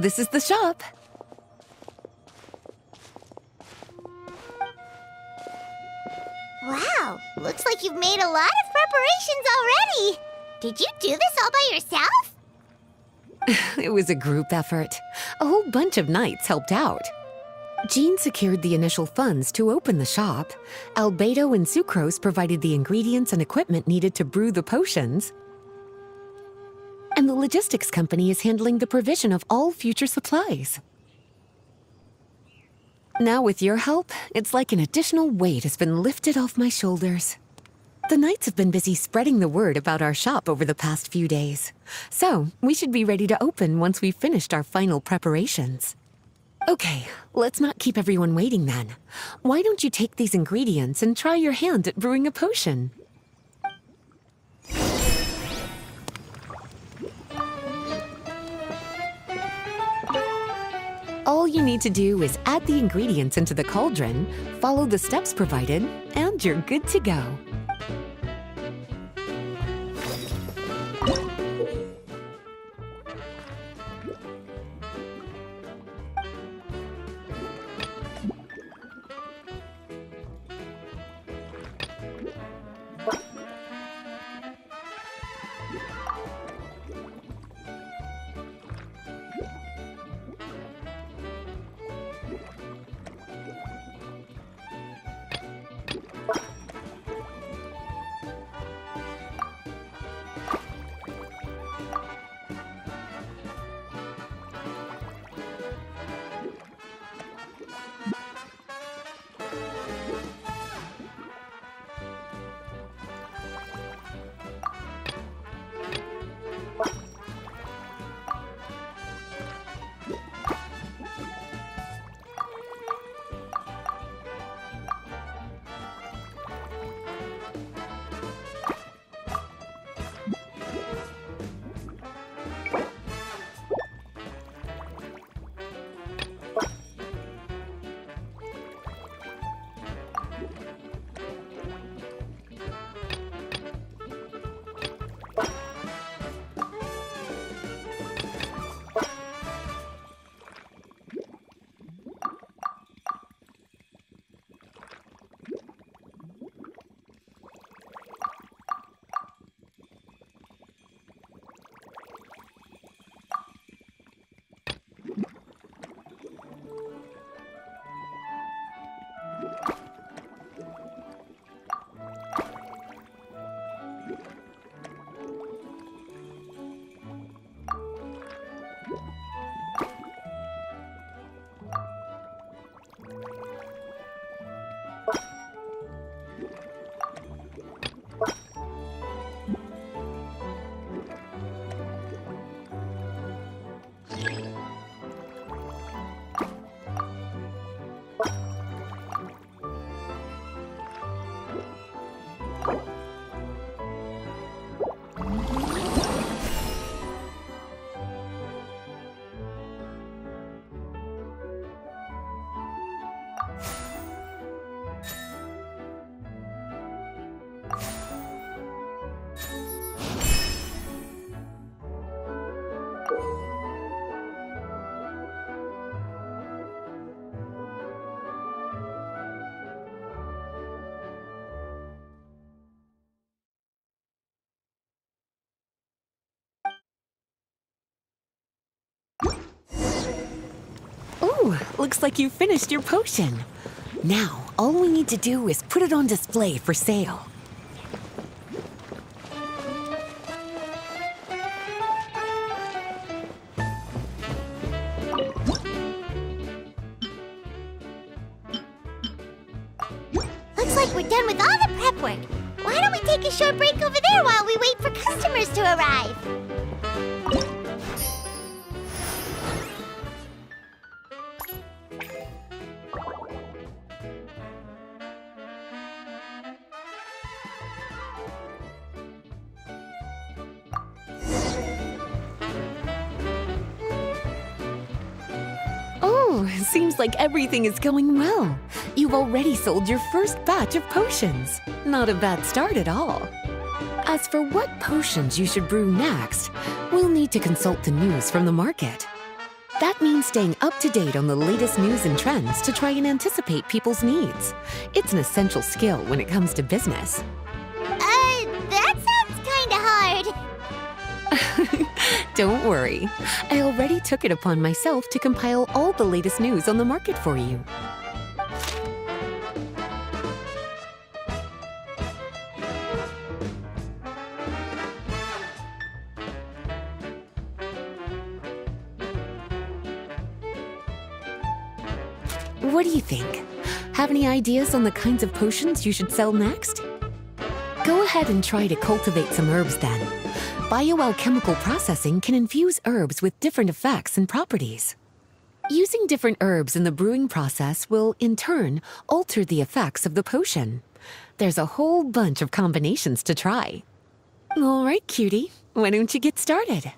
This is the shop. Wow, looks like you've made a lot of preparations already. Did you do this all by yourself? It was a group effort. A whole bunch of knights helped out. Jean secured the initial funds to open the shop. Albedo and Sucrose provided the ingredients and equipment needed to brew the potions. And the logistics company is handling the provision of all future supplies. Now with your help, it's like an additional weight has been lifted off my shoulders. The knights have been busy spreading the word about our shop over the past few days. So, we should be ready to open once we've finished our final preparations. Okay, let's not keep everyone waiting then. Why don't you take these ingredients and try your hand at brewing a potion? All you need to do is add the ingredients into the cauldron, follow the steps provided, and you're good to go. Ooh, looks like you finished your potion. Now, all we need to do is put it on display for sale. we're done with all the prep work. Why don't we take a short break over there while we wait for customers to arrive? Oh, seems like everything is going well. You've already sold your first batch of potions. Not a bad start at all. As for what potions you should brew next, we'll need to consult the news from the market. That means staying up to date on the latest news and trends to try and anticipate people's needs. It's an essential skill when it comes to business. That sounds kinda hard. Don't worry. I already took it upon myself to compile all the latest news on the market for you. What do you think? Have any ideas on the kinds of potions you should sell next? Go ahead and try to cultivate some herbs then. Bioalchemical processing can infuse herbs with different effects and properties. Using different herbs in the brewing process will, in turn, alter the effects of the potion. There's a whole bunch of combinations to try. All right, cutie, why don't you get started?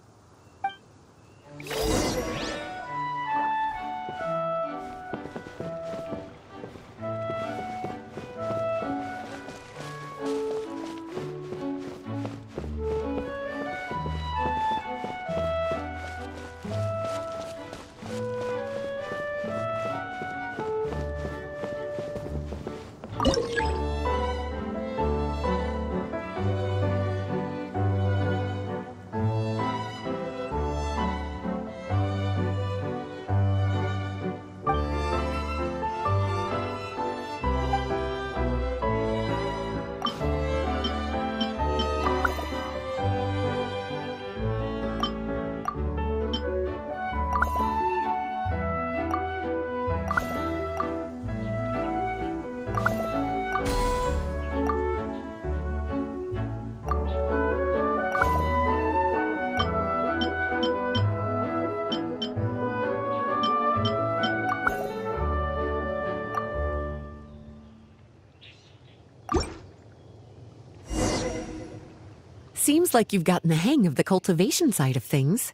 Seems like you've gotten the hang of the cultivation side of things.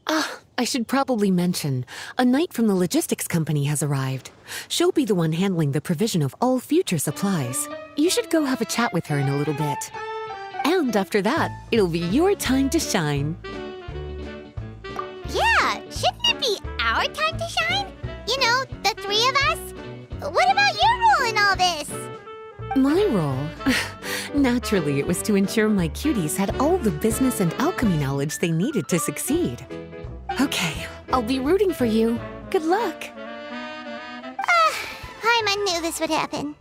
I should probably mention, a knight from the logistics company has arrived. She'll be the one handling the provision of all future supplies. You should go have a chat with her in a little bit. And after that, it'll be your time to shine. Yeah, shouldn't it be our time to shine? You know, the three of us? What about your role in all this? My role? Naturally, it was to ensure my cuties had all the business and alchemy knowledge they needed to succeed. Okay, I'll be rooting for you. Good luck. Paimon knew this would happen.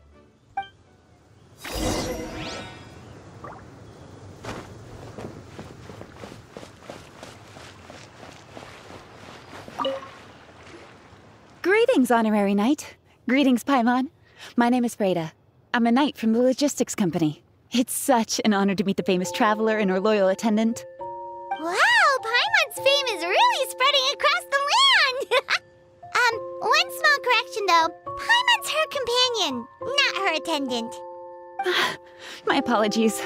Greetings, Honorary Knight. Greetings, Paimon. My name is Freda. I'm a knight from the logistics company. It's such an honor to meet the famous traveler and her loyal attendant. Wow, Paimon's fame is really spreading across the land! One small correction though. Paimon's her companion, not her attendant. My apologies.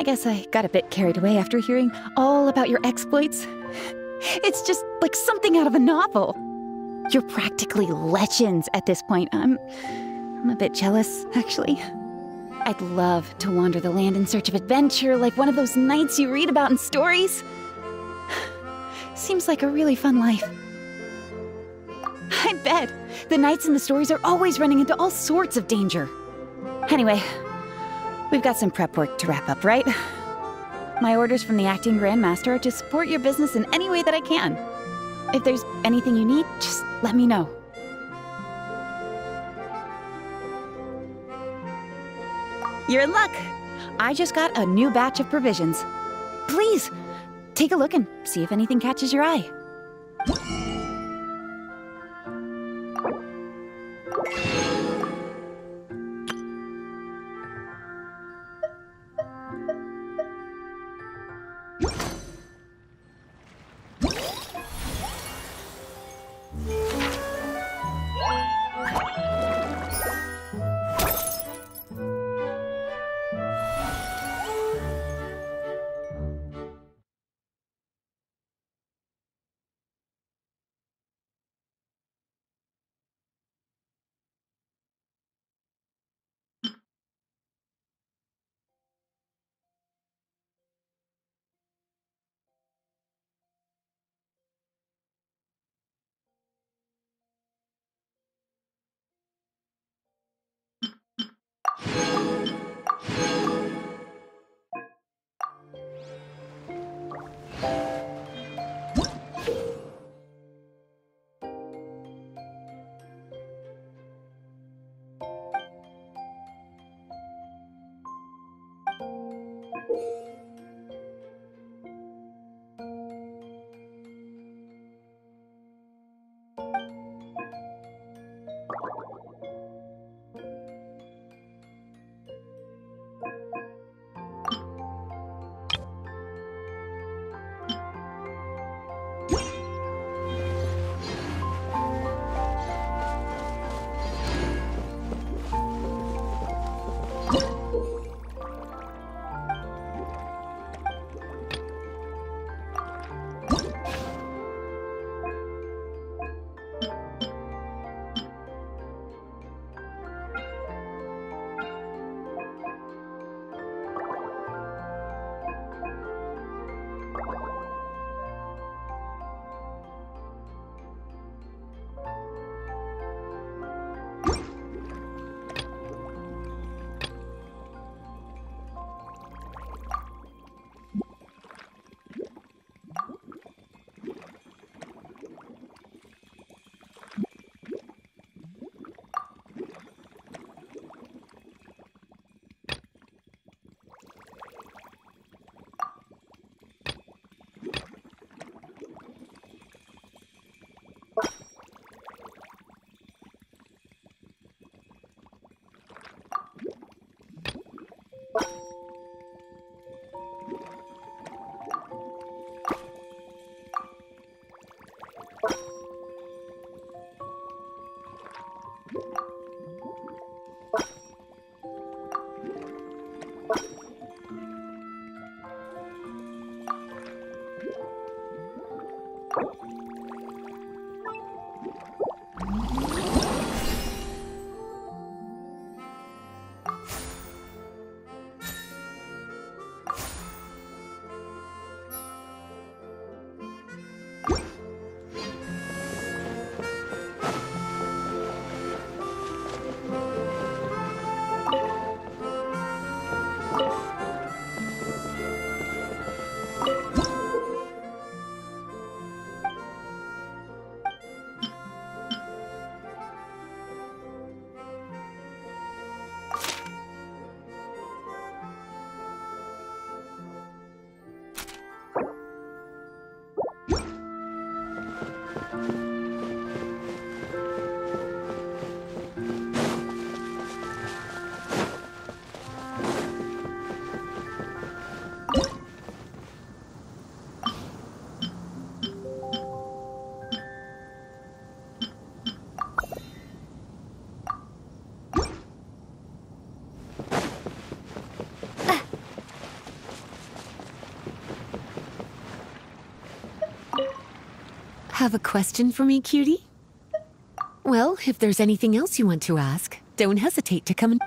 I guess I got a bit carried away after hearing all about your exploits. It's just like something out of a novel. You're practically legends at this point. I'm a bit jealous, actually. I'd love to wander the land in search of adventure like one of those knights you read about in stories. Seems like a really fun life. I bet the knights in the stories are always running into all sorts of danger. Anyway, we've got some prep work to wrap up, right? My orders from the acting grandmaster are to support your business in any way that I can. If there's anything you need, just let me know. You're in luck. I just got a new batch of provisions. Please, take a look and see if anything catches your eye. Have a question for me, cutie? Well, if there's anything else you want to ask, don't hesitate to come and...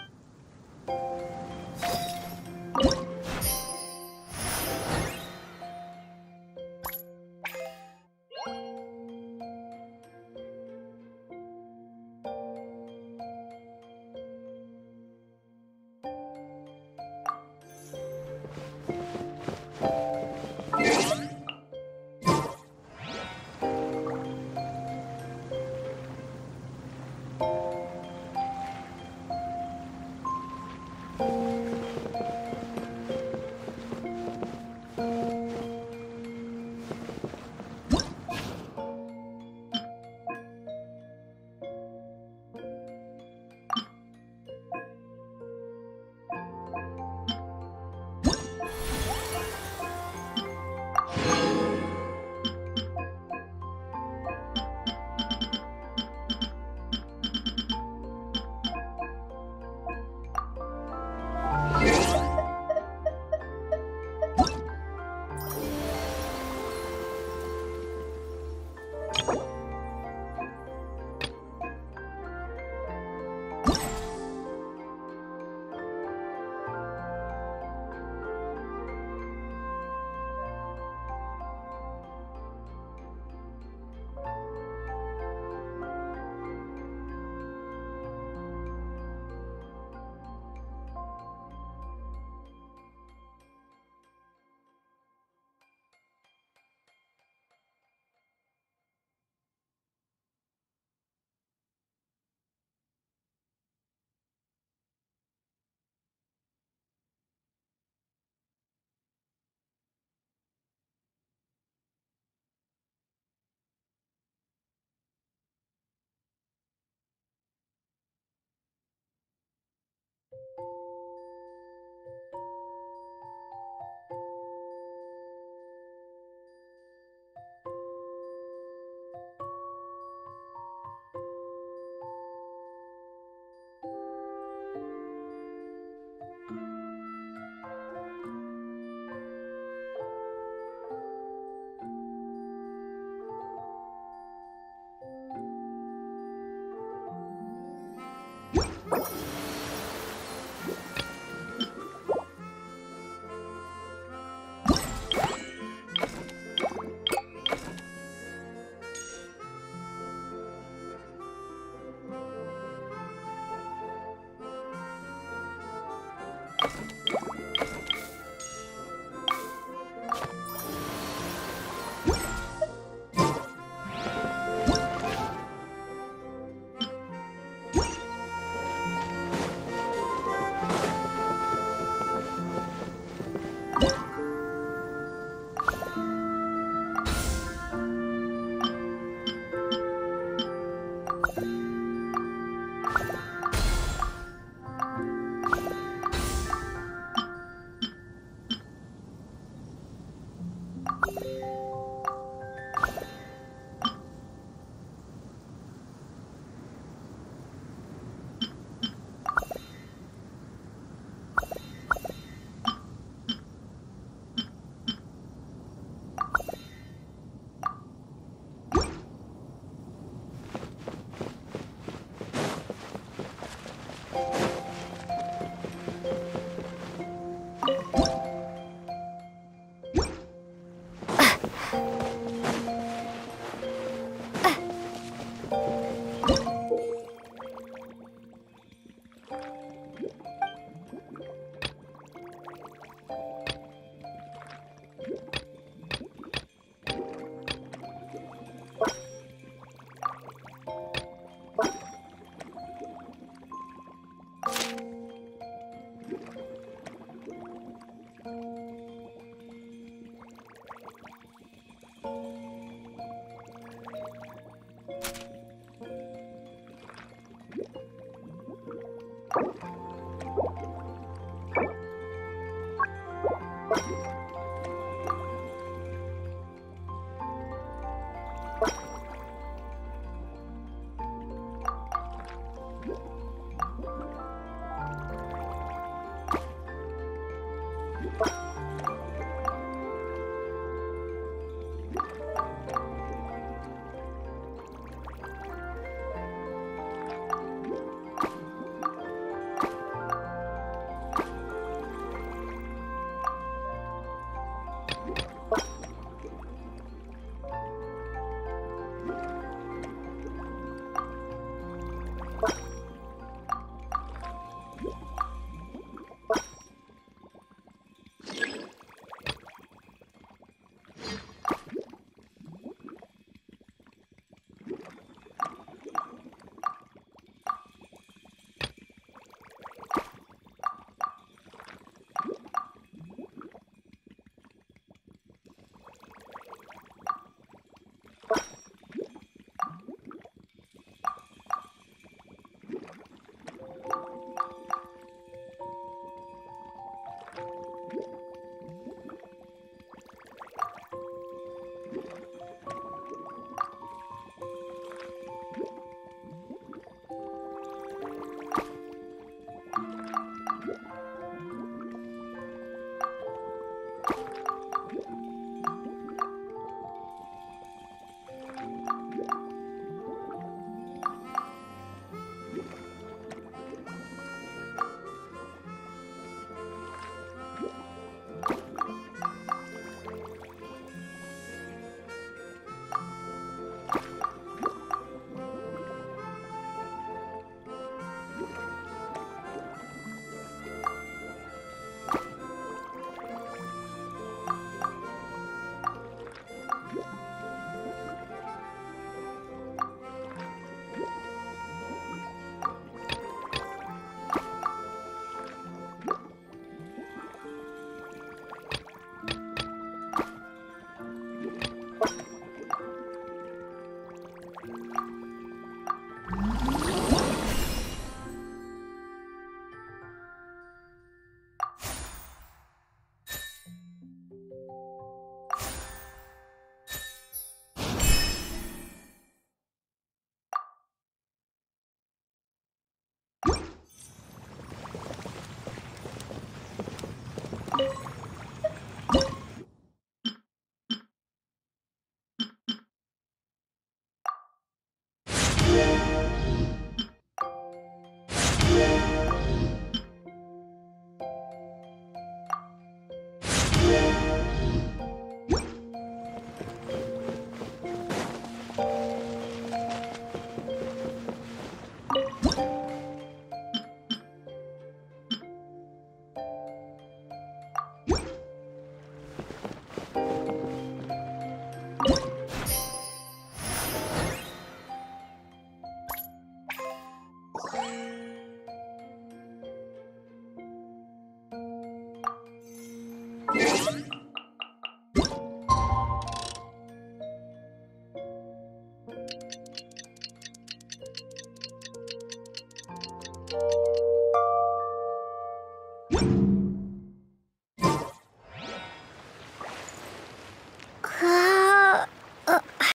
you